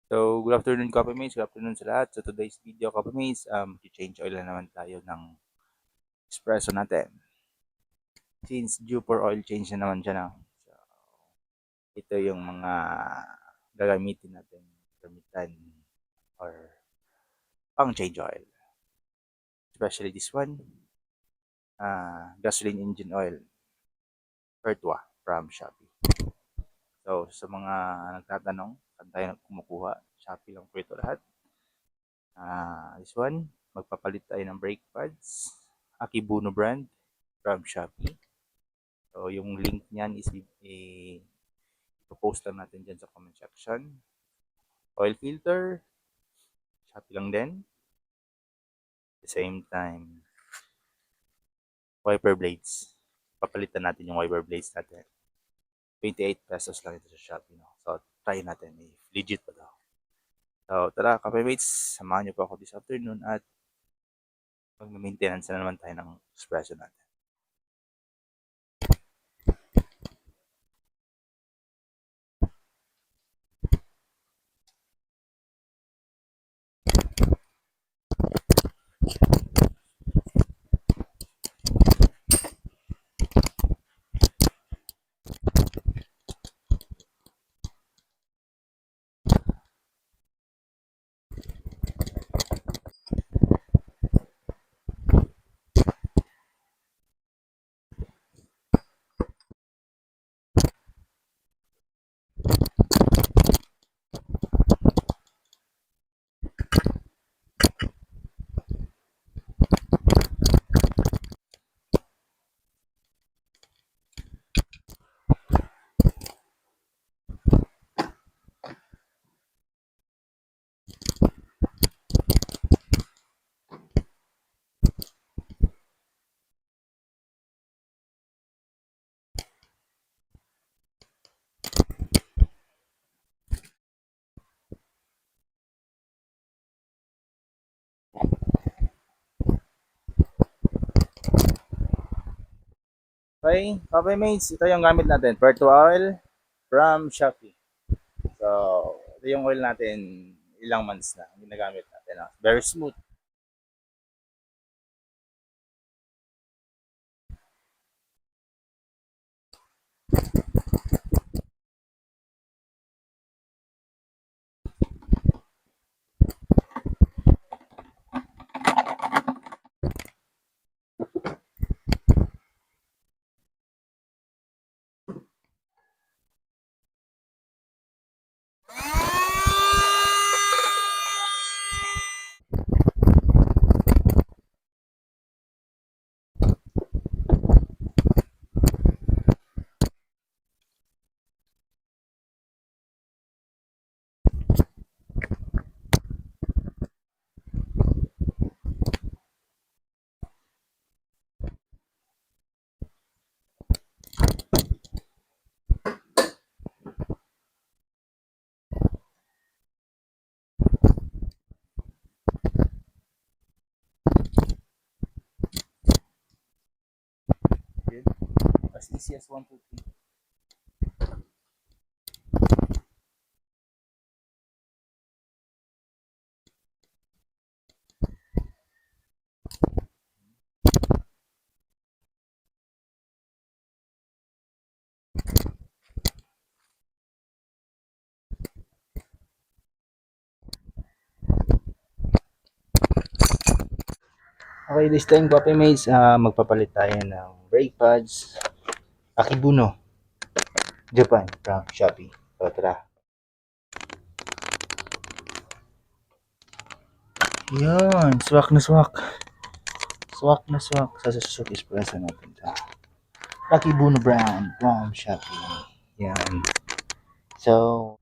So, good afternoon, Coffee Mates. Good afternoon sa lahat. So, today's video, Coffee Mates, change oil na naman tayo ng espresso natin. Since due for oil change na naman siya na. So, ito yung mga gagamitin natin gamitan or pang change oil. Especially this one, gasoline engine oil, Pertua from Shopee. So, sa mga nagtatanong, saan tayo kumukuha? Shopee lang po ito lahat. This one, magpapalit tayo ng brake pads. Akibuno brand from Shopee. So, yung link niyan is i-post lang natin dyan sa comment section. Oil filter, Shopee lang din. At the same time, wiper blades. Papalitan natin yung wiper blades natin. 28 pesos lang ito sa Shopee. No? So, try natin. Legit pa daw. So, tara, Cafe Mates, samahan niyo po ako this afternoon at mag-maintenance na naman tayo ng espresso natin. Okay, Coffee Mates, ito yung gamit natin. Pertua oil from Shopee. So, ito yung oil natin ilang months na ginagamit natin. Very smooth. As easy as 1, 2, 3. Okay, this time Coffee Mates, magpapalit tayo ng brake pads. Akibuno, Japan from Shopee. So, tara. Yan, swak na swak. Swak na swak sa Suzuki Espresso natin. Akibuno brand from Shopee. Yan. So,